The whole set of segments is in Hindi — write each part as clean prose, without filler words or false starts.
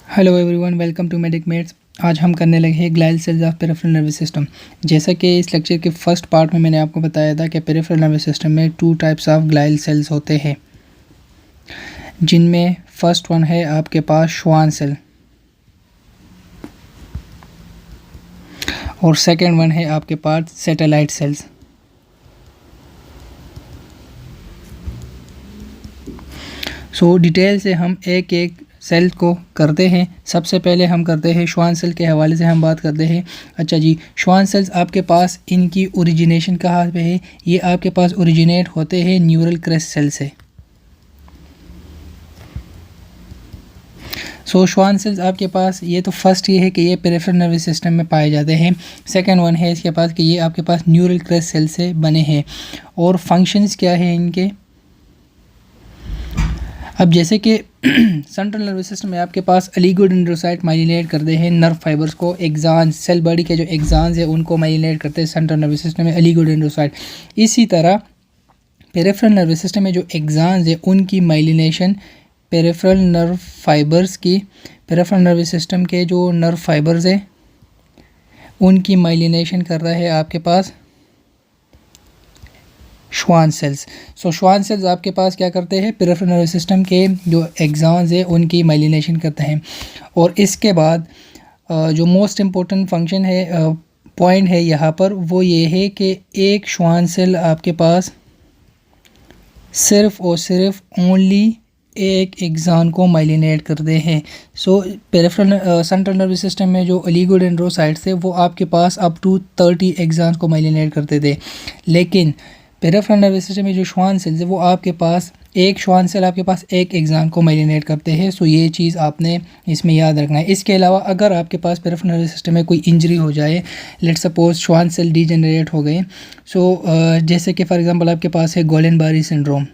Hello everyone, welcome to Medicmates. आज हम करने लगे हैं glial cells of peripheral nervous system. जैसा कि इस लेक्चर के फर्स्ट पार्ट में मैंने आपको बताया था कि पेरिफेरल नर्वस सिस्टम में two types of glial cells होते हैं, जिनमें फर्स्ट वन है आपके पास श्वान सेल और सेकंड वन है आपके पास सैटेलाइट सेल्स। सो डिटेल से हम एक एक सेल को करते हैं। सबसे पहले हम करते हैं श्वान सेल के हवाले से हम बात करते हैं। अच्छा जी, श्वान सेल्स आपके पास इनकी ओरिजिनेशन कहाँ पे है? ये आपके पास ओरिजिनेट होते हैं न्यूरल क्रेस्ट सेल से। सो श्वान सेल्स आपके पास ये तो फर्स्ट ये है कि ये पेरिफेरल नर्वस सिस्टम में पाए जाते हैं। सेकंड वन है इसके पास कि ये आपके पास न्यूरल क्रेस्ट सेल से बने हैं। और फंक्शंस क्या है इनके? अब जैसे कि सेंट्रल नर्वस सिस्टम में आपके पास ऑलिगोडेंड्रोसाइट माइलिनेट करते हैं नर्व फाइबर्स को। एक्सान्स, सेल बॉडी के जो एक्सान्स है उनको माइलिनेट करते हैं सेंट्रल नर्वस सिस्टम में ऑलिगोडेंड्रोसाइट। इसी तरह पेरिफेरल नर्वस सिस्टम में जो एक्सान्स है उनकी माइलिनेशन पेरिफेरल नर्व फाइबर्स की, पेरिफेरल नर्वस सिस्टम के जो नर्व फाइबर्स है उनकी माइलिनेशन कर रहा है आपके पास श्वान सेल्स। सो श्वान सेल्स आपके पास क्या करते हैं? पेरिफेरल नर्वस सिस्टम के जो एक्सान्स है उनकी माइलिनेशन करते हैं। और इसके बाद जो मोस्ट इम्पोर्टेंट फंक्शन है, पॉइंट है यहाँ पर, वो ये है कि एक श्वान सेल आपके पास सिर्फ और सिर्फ ओनली एक एक्सान को माइलिनेट करते हैं। सो पेरिफेरल सेंट्रल नर्वस सिस्टम में जो ऑलिगोडेंड्रोसाइट्स थे वो आपके पास अप टू 30 एक्सान को माइलिनेट करते थे, लेकिन पेरिफेरल नर्वस सिस्टम में जो श्वान सेल्स है वो आपके पास एक श्वान सेल आपके पास एक एक्सान को माइलिनेट करते हैं। सो ये चीज़ आपने इसमें याद रखना है। इसके अलावा अगर आपके पास पेरिफेरल नर्वस सिस्टम में कोई इंजरी हो जाए, let suppose Schwann cell degenerate हो गए, सो जैसे कि फॉर एग्जांपल आपके पास है गुइलेन बारी सिंड्रोम।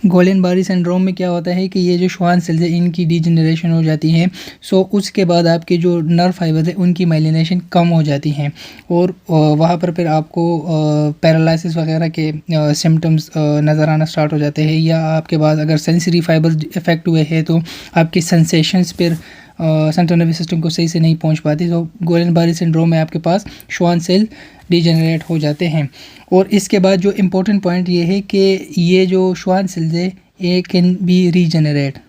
गुइलेन बारी सिंड्रोम में क्या होता है कि ये जो श्वान सेल्स है इनकी डीजेनरेशन हो जाती है। सो उसके बाद आपके जो नर्व फाइबर है उनकी माइलिनेशन कम हो जाती हैं और वहाँ पर फिर आपको पैरालिसिस वगैरह के सिम्टम्स नज़र आना स्टार्ट हो जाते हैं। या आपके पास अगर सेंसरी फाइबर इफेक्ट हुए हैं तो आपकी सेंसेशंस फिर सेंट्रल नर्वस सिस्टम को सही से नहीं पहुंच पाती। तो गुइलेन बारी सिंड्रोम में आपके पास श्वान सेल डीजेनरेट हो जाते हैं। और इसके बाद जो इम्पोर्टेंट पॉइंट ये है कि ये जो श्वान सेल्स है ये कैन बी रीजनरेट।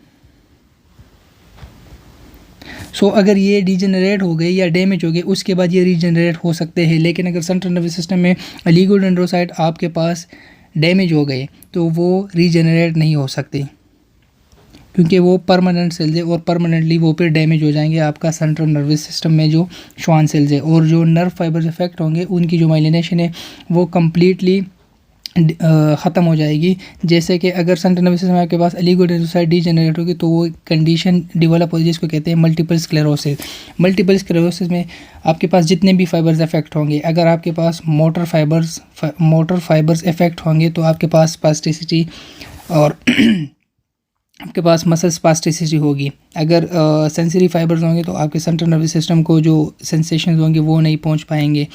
सो अगर ये डीजेनरेट हो गए या डैमेज हो गए उसके बाद ये रीजनरेट हो सकते हैं, लेकिन अगर सेंट्रल नर्वस सिस्टम में ऑलिगोडेंड्रोसाइट आपके पास डैमेज हो गए तो वो रीजनरेट नहीं हो सकते, क्योंकि वो परमानेंट सेल्स है और परमानेंटली वो फिर डैमेज हो जाएंगे आपका सेंट्रल नर्वस सिस्टम में जो श्वान सेल्स है। और जो नर्व फाइबर्स इफेक्ट होंगे उनकी जो माइलिनेशन है वो कम्प्लीटली ख़त्म हो जाएगी। जैसे कि अगर सेंट्रल नर्वस सिस्टम में आपके पास ऑलिगोडेंड्रोसाइट डीजेनरेट होगी तो वो कंडीशन डेवलप होगी जिसको कहते हैं मल्टीपल स्क्लेरोसिस। मल्टीपल स्क्लेरोसिस में आपके पास जितने भी फाइबर्स इफेक्ट होंगे, अगर आपके पास मोटर फाइबर्स इफेक्ट होंगे तो आपके पास स्पास्टिसिटी और आपके पास मसल स्पास्टिसिटी होगी। अगर सेंसरी फाइबर्स होंगे तो आपके सेंट्रल नर्वस सिस्टम को जो सेंसेशंस होंगे वो नहीं पहुंच पाएंगे।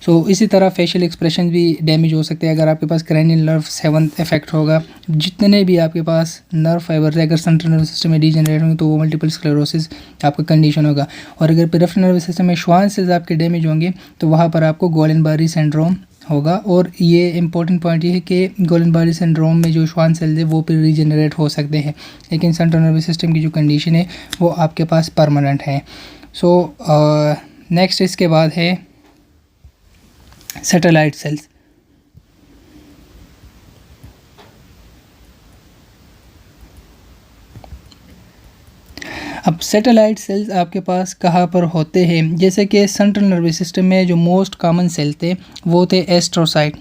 सो इसी तरह फेशियल एक्सप्रेशन भी डैमेज हो सकते हैं। अगर आपके पास क्रैनियल नर्व 7 इफेक्ट होगा, जितने भी आपके पास नर्व फाइबर्स अगर सेंट्रल नर्वस सिस्टम में डीजेनरेट होंगे तो वो मल्टीपल स्क्लेरोसिस आपका कंडीशन होगा। और अगर पेरिफेरल नर्वस सिस्टम में श्वान सेल्स आपके डैमेज होंगे तो वहाँ पर आपको गुइलेन बारी सिंड्रोम होगा। और ये इंपॉर्टेंट पॉइंट ये है कि गुइलेन बारी सिंड्रोम में जो श्वान सेल्स है वो फिर रीजनरेट हो सकते हैं, लेकिन सेंट्रल नर्वस सिस्टम की जो कंडीशन है वो आपके पास परमानेंट है। सो नेक्स्ट इसके बाद है सैटेलाइट सेल्स। अब सैटेलाइट सेल्स आपके पास कहाँ पर होते हैं? जैसे कि सेंट्रल नर्वस सिस्टम में जो मोस्ट कॉमन सेल थे वो थे एस्ट्रोसाइट।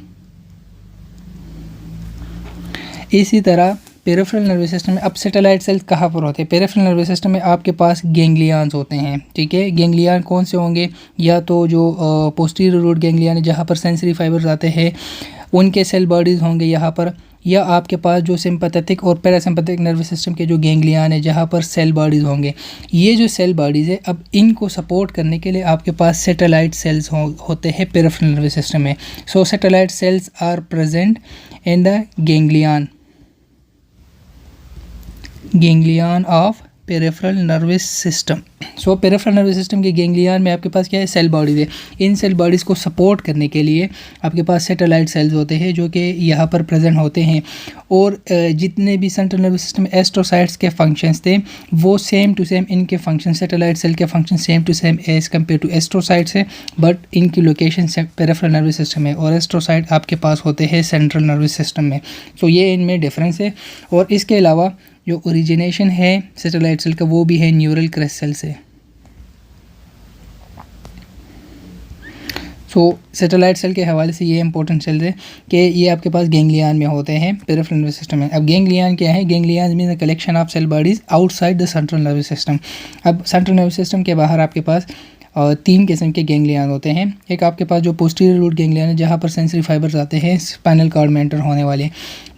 इसी तरह पेरिफेरल नर्वस सिस्टम में अब सैटेलाइट सेल्स कहाँ पर होते हैं? पेरिफेरल नर्वस सिस्टम में आपके पास गैंग्लियंस होते हैं, ठीक है। गैंग्लियन कौन से होंगे? या तो जो पोस्टीरियर रूट गैंग्लियन है जहाँ पर सेंसरी फाइबर्स आते हैं उनके सेल बॉडीज़ होंगे यहाँ पर, या आपके पास जो सिंपैथेटिक और पैरासिम्पैथेटिक नर्वस सिस्टम के जो गैंग्लियन है जहाँ पर सेल बॉडीज़ होंगे, ये जो सेल बॉडीज़ है अब इनको सपोर्ट करने के लिए आपके पास सैटेलाइट सेल्स होते हैं पेरिफेरल नर्वस सिस्टम में। So satellite cells are present in the ganglion of peripheral nervous system. So peripheral nervous system के गैंग्लियन में आपके पास क्या है, सेल बॉडीज़ है। इन सेल बॉडीज़ को सपोर्ट करने के लिए आपके पास सैटेलाइट सेल्स होते हैं जो कि यहाँ पर प्रेजेंट होते हैं। और जितने भी सेंट्रल नर्वस सिस्टम एस्ट्रोसाइट्स के फंक्शंस थे वो सेम टू सेम इनके फंक्शन, सैटेलाइट सेल के function same to same as compare to astrocytes है, बट इनकी लोकेशन पेरिफेरल नर्वस सिस्टम है और एस्ट्रोसाइट आपके पास होते हैं सेंट्रल नर्वस सिस्टम में। सो ये इनमें डिफरेंस है। और इसके अलावा जो ओरिजिनेशन है सैटेलाइट सेल का वो भी है न्यूरल क्रेस्ट सेल से। सो सैटेलाइट सेल के हवाले से ये इंपॉर्टेंट सेल है कि ये आपके पास गैंग्लियन में होते हैं पेरिफेरल नर्वस सिस्टम में। अब गैंग्लियन क्या है, ganglion mean the collection of cell bodies outside the central nervous system. अब सेंट्रल नर्वस सिस्टम के बाहर आपके पास 3 किस्म के गैंग्लियन होते हैं। एक आपके पास जो पोस्टीरियर रूट गैंग्लियन है जहाँ पर सेंसरी फाइबर्स आते हैं स्पाइनल कॉर्ड में एंटर होने वाले।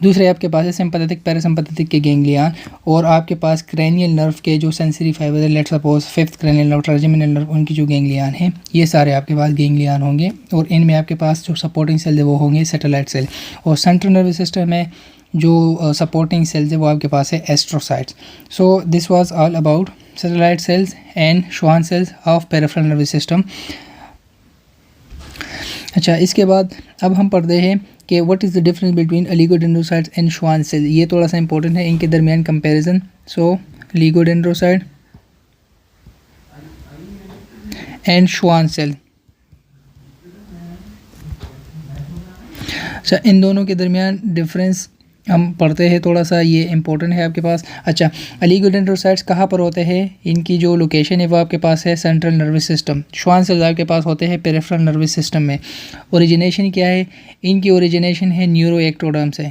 दूसरे आपके पास है सिंपैथेटिक पैरासिम्पैथेटिक के गैंग्लियन। और आपके पास क्रेनियल नर्व के जो सेंसरी फाइबर है, let's suppose 5th cranial nerve, trigeminal nerve, उनकी जो गैंग्लियन है ये सारे आपके पास गैंग्लियन होंगे। और इनमें आपके पास जो सपोर्टिंग सेल है वो होंगे सैटेलाइट सेल। और सेंट्रल नर्वस सिस्टम में जो सपोर्टिंग सेल्स है वो आपके पास है astrocytes. So this was all about satellite cells and Schwann cells of peripheral nervous system। अच्छा, इसके बाद अब हम पढ़ते हैं कि what is the difference between oligodendrocytes and Schwann cell. ये थोड़ा सा इंपॉर्टेंट है इनके दरमियान comparison. So oligodendrocyte and Schwann cell, अच्छा इन दोनों के दरमियान डिफरेंस हम पढ़ते हैं, थोड़ा सा ये इंपॉर्टेंट है आपके पास। अच्छा, ओलिगोडेंड्रोसाइट्स कहाँ पर होते हैं, इनकी जो लोकेशन है वो आपके पास है central nervous system. Schwann cells आपके पास होते हैं पेरिफेरल नर्वस सिस्टम में। ओरिजिनेशन क्या है, इनकी ओरिजिनेशन है न्यूरोएक्टोडर्म से।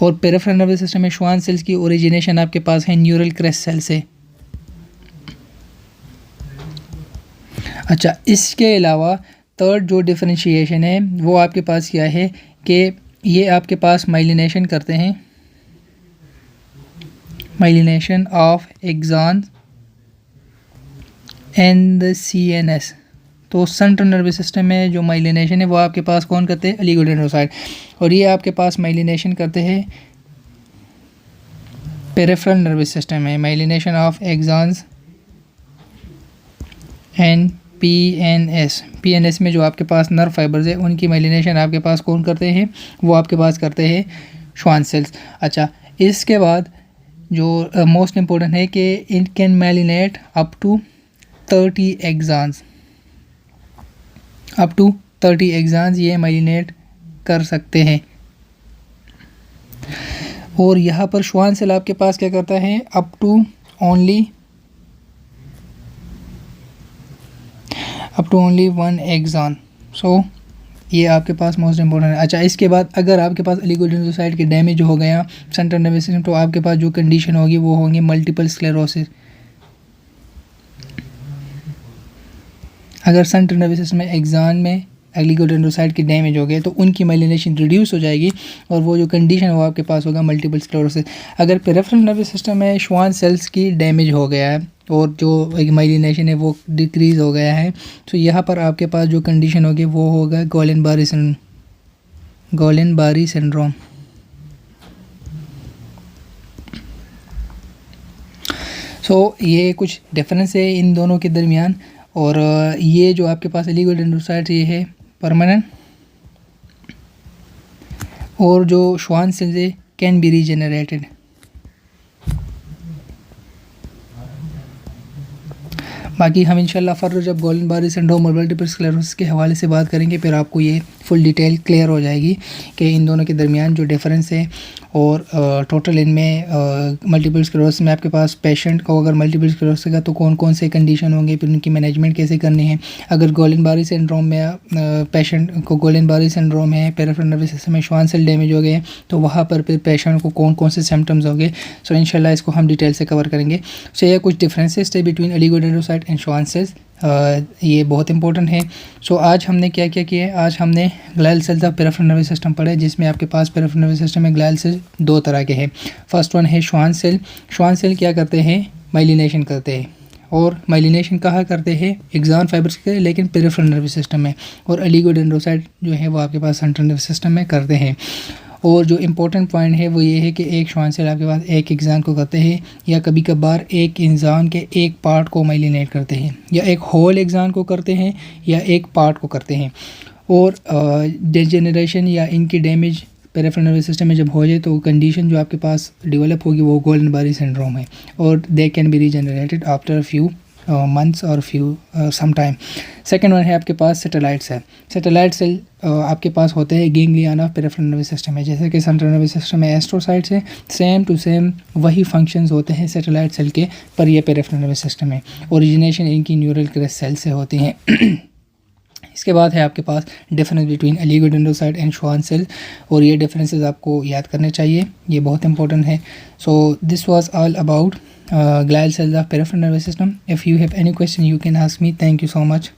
और पेरिफेरल नर्वस सिस्टम में Schwann सेल्स की ओरिजिनेशन आपके पास है न्यूरल क्रेस्ट सेल से। अच्छा, इसके अलावा थर्ड जो डिफरेंशिएशन है वो आपके पास क्या है कि ये आपके पास माइलिनेशन करते हैं, myelination of axon and the CNS। तो सेंट्रल नर्वस सिस्टम में जो माइलिनेशन है वो आपके पास कौन करते हैं, ओलिगोडेंड्रोसाइट। और ये आपके पास माइलिनेशन करते हैं पेरिफेरल नर्वस सिस्टम में, myelination of axons and PNS में जो आपके पास नर्व फाइबर्स है उनकी माइलिनेशन आपके पास कौन करते हैं, वो आपके पास करते हैं Schwann सेल्स। अच्छा, इसके बाद जो मोस्ट इम्पोर्टेंट है कि it can myelinate up to 30 axons, up to 30 axons ये माइलिनेट कर सकते हैं। और यहाँ पर Schwann सेल आपके पास क्या करता है, अप टू ओनली 1 एक्सॉन। सो ये आपके पास मोस्ट इंपॉर्टेंट है। अच्छा, इसके बाद अगर आपके पास ओलिगोडेंड्रोसाइट के डैमेज हो गया सेंट्रल नर्वस सिस्टम तो आपके पास जो कंडीशन होगी वो होंगी मल्टीपल स्क्लेरोसिस। अगर सेंट्रल नर्वस सिस्टम में एक्सॉन में ओलिगोडेंड्रोसाइट के डैमेज हो गए तो उनकी माइलिनेशन रिड्यूस हो जाएगी और वो जो कंडीशन है वो आपके पास होगा मल्टीपल स्क्लेरोसिस। अगर पेरिफेरल नर्वस सिस्टम में Schwann सेल्स की डैमेज हो गया है और जो एक माइलिनेशन है वो डिक्रीज़ हो गया है तो यहाँ पर आपके पास जो कंडीशन होगी वो होगा गॉलेन-बारी सिंड्रोम। सो ये कुछ डिफरेंस है इन दोनों के दरमियान। और ये जो आपके पास ओलिगोडेंड्रोसाइट ये है परमानेंट, और जो Schwann सेल्स है कैन बी रीजेनरेटेड। बाकी हम इंशाल्लाह फर्दर जब गॉलेन-बारी सिंड्रोम और मल्टीपल स्क्लेरोसिस के हवाले से बात करेंगे फिर आपको ये फुल डिटेल क्लियर हो जाएगी कि इन दोनों के दरमियान जो डिफरेंस है। और टोटल इनमें मल्टीपल स्क्लेरोसिस में आपके पास पेशेंट को अगर मल्टीपल स्क्लेरोसिस का तो कौन कौन से कंडीशन होंगे, फिर उनकी मैनेजमेंट कैसे करनी है। अगर गॉलेन-बारी सिंड्रोम में पेशेंट को गॉलेन-बारी सिंड्रोम है, पेरिफेरल नर्वस सिस्टम में Schwann सेल डैमेज हो गए तो वहाँ पर फिर पेशेंट को कौन कौन से सिम्टम्स होंगे। सो इंशाल्लाह इसको हम डिटेल से कवर करेंगे। सो ये कुछ डिफरेंसेस थे between oligodendrocyte and Schwann cells. ये बहुत इंपॉर्टेंट है। सो आज हमने क्या क्या किया है, आज हमने glial cells of peripheral nervous system पढ़े, जिसमें आपके पास पेरिफेरल नर्वस सिस्टम में ग्लाइल सेल दो तरह के हैं। फर्स्ट वन है श्वान सेल। श्वान सेल क्या करते हैं, माइलिनेशन करते हैं, और माइलिनेशन कहाँ करते हैं, एक्सॉन फाइबर्स के, लेकिन पेरिफेरल नर्वस सिस्टम में। और ओलिगोडेंड्रोसाइट जो है वो आपके पास सेंट्रल नर्वस सिस्टम में करते हैं। और जो इम्पोर्टेंट पॉइंट है वो ये है कि एक श्वान सेल आपके पास एक एक्सॉन को करते हैं, या कभी कभार एक एक्सॉन के एक पार्ट को माइलिनेट करते हैं, या एक होल एक्सॉन को करते हैं, या एक पार्ट को करते हैं। और डिजेनरेशन या इनकी डैमेज पेरिफेरल नर्वस सिस्टम में जब हो जाए तो कंडीशन जो आपके पास डेवलप होगी वो गोल्डन बारी सिंड्रोम है, और they can be regenerated after few months और few some time. Second one है आपके पास सैटेलाइट सेल। सैटेलाइट सेल आपके पास होते हैं ganglion of peripheral nervous system में, जैसे कि सेंट्रल नर्वस सिस्टम में एस्ट्रोसाइट्स है, सेम टू सेम वही फंक्शंस होते हैं सैटेलाइट सेल के, पर ये पेरिफेरल नर्वस सिस्टम में। ओरिजिनेशन इनकी न्यूरल क्रेस्ट सेल से होती हैं। इसके बाद है आपके पास difference between oligodendrocyte and Schwann cell, और ये डिफरेंसेस आपको याद करने चाहिए, ये बहुत इंपॉर्टेंट है। So this was all about glial cells of peripheral nervous system. If you have any question you can ask me. Thank you so much.